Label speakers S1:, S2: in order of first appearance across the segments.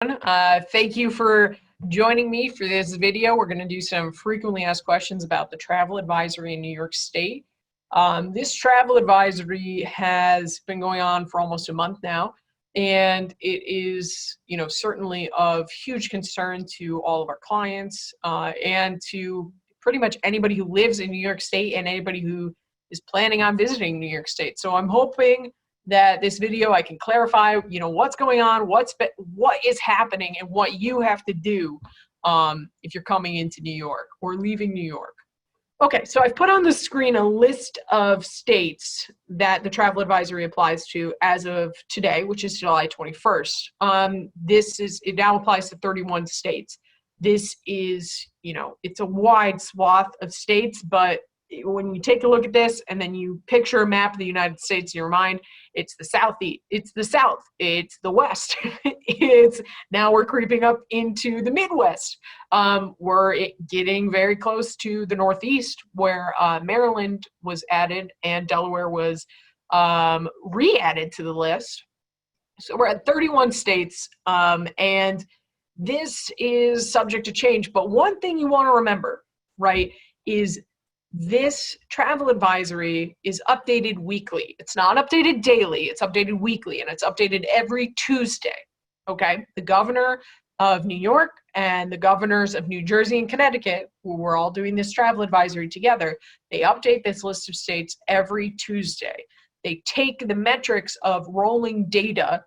S1: Thank you for joining me for this video. We're going to do some frequently asked questions about the travel advisory in New York State. This travel advisory has been going on for almost a month now, and it is, certainly of huge concern to all of our clients and to pretty much anybody who lives in New York State and anybody who is planning on visiting New York State. So I'm hoping that this video I can clarify, what's going on, what is happening, and what you have to do if you're coming into New York or leaving New York. Okay, so I've put on the screen a list of states that the travel advisory applies to as of today, which is July 21st. It now applies to 31 states. This is, it's a wide swath of states, but when you take a look at this and then you picture a map of the United States in your mind, it's the Southeast, it's the South, it's the West. Now we're creeping up into the Midwest. We're getting very close to the Northeast, where Maryland was added and Delaware was re-added to the list. So we're at 31 states, and this is subject to change. But one thing you want to remember, right, is this travel advisory is updated weekly. It's not updated daily, it's updated weekly, and it's updated every Tuesday, okay? The governor of New York and the governors of New Jersey and Connecticut, who we're all doing this travel advisory together, they update this list of states every Tuesday. They take the metrics of rolling data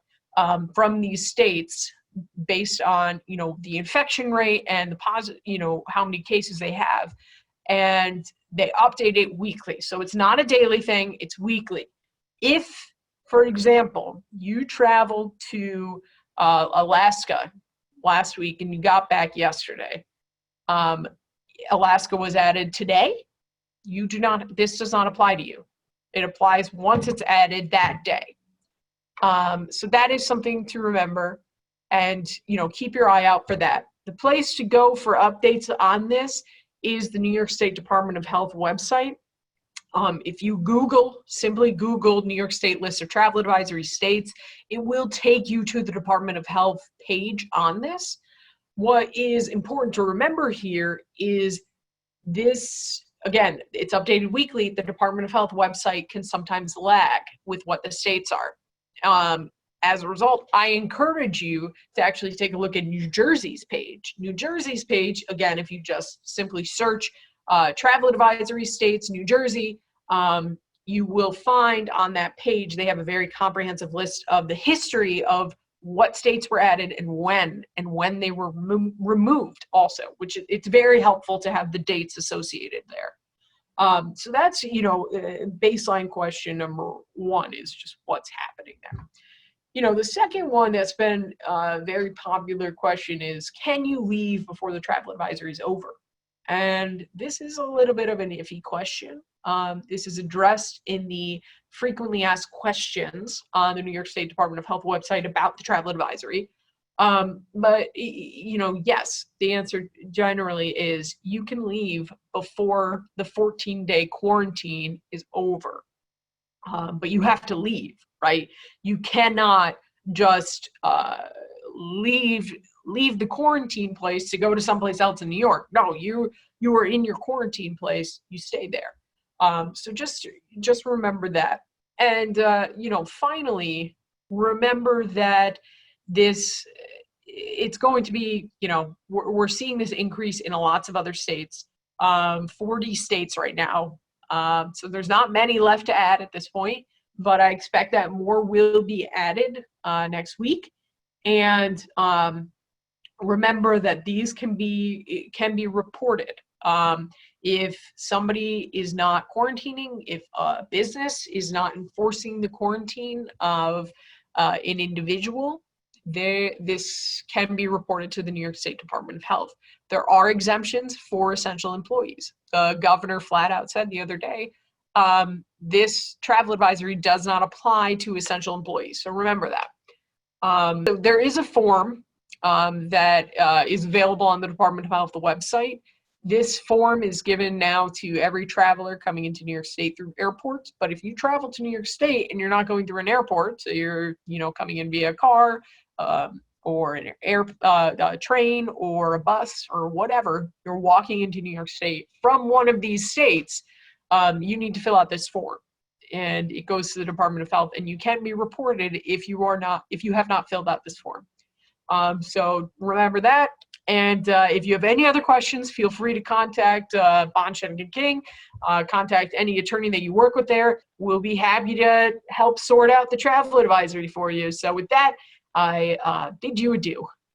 S1: from these states based on, the infection rate and the how many cases they have, and they update it weekly. So it's not a daily thing, it's weekly. If, for example, you traveled to Alaska last week and you got back yesterday, Alaska was added today, this does not apply to you. It applies once it's added that day. So that is something to remember, and keep your eye out for that. The place to go for updates on this is the New York State Department of Health website. If you simply Google New York State list of travel advisory states, it will take you to the Department of Health page on this. What is important to remember here is this, again, it's updated weekly. The Department of Health website can sometimes lag with what the states are. As a result, I encourage you to actually take a look at New Jersey's page. New Jersey's page, again, if you just simply search travel advisory states, New Jersey, you will find on that page, they have a very comprehensive list of the history of what states were added and when they were removed also, which it's very helpful to have the dates associated there. So that's, baseline question number one is just what's happening there. The second one that's been a very popular question is, can you leave before the travel advisory is over? And this is a little bit of an iffy question. This is addressed in the frequently asked questions on the New York State Department of Health website about the travel advisory. But, yes, the answer generally is you can leave before the 14-day quarantine is over. But you have to leave, right? You cannot just leave the quarantine place to go to someplace else in New York. No, you are in your quarantine place, you stay there. So just remember that. And, finally, remember that it's going to be, we're seeing this increase in lots of other states, 40 states right now. So there's not many left to add at this point, but I expect that more will be added next week. And remember that these can be reported. If somebody is not quarantining, if a business is not enforcing the quarantine of an individual, this can be reported to the New York State Department of Health. There are exemptions for essential employees. The governor flat out said the other day, this travel advisory does not apply to essential employees. So remember that. So there is a form that is available on the Department of Health website. This form is given now to every traveler coming into New York State through airports. But if you travel to New York State and you're not going through an airport, so you're, coming in via car, or an a train or a bus or whatever, you're walking into New York State from one of these states, you need to fill out this form. And it goes to the Department of Health, and you can be reported if you have not filled out this form. So remember that. And if you have any other questions, feel free to contact Bond Schoeneck King. Contact any attorney that you work with there. We'll be happy to help sort out the travel advisory for you. So with that, I bid you adieu.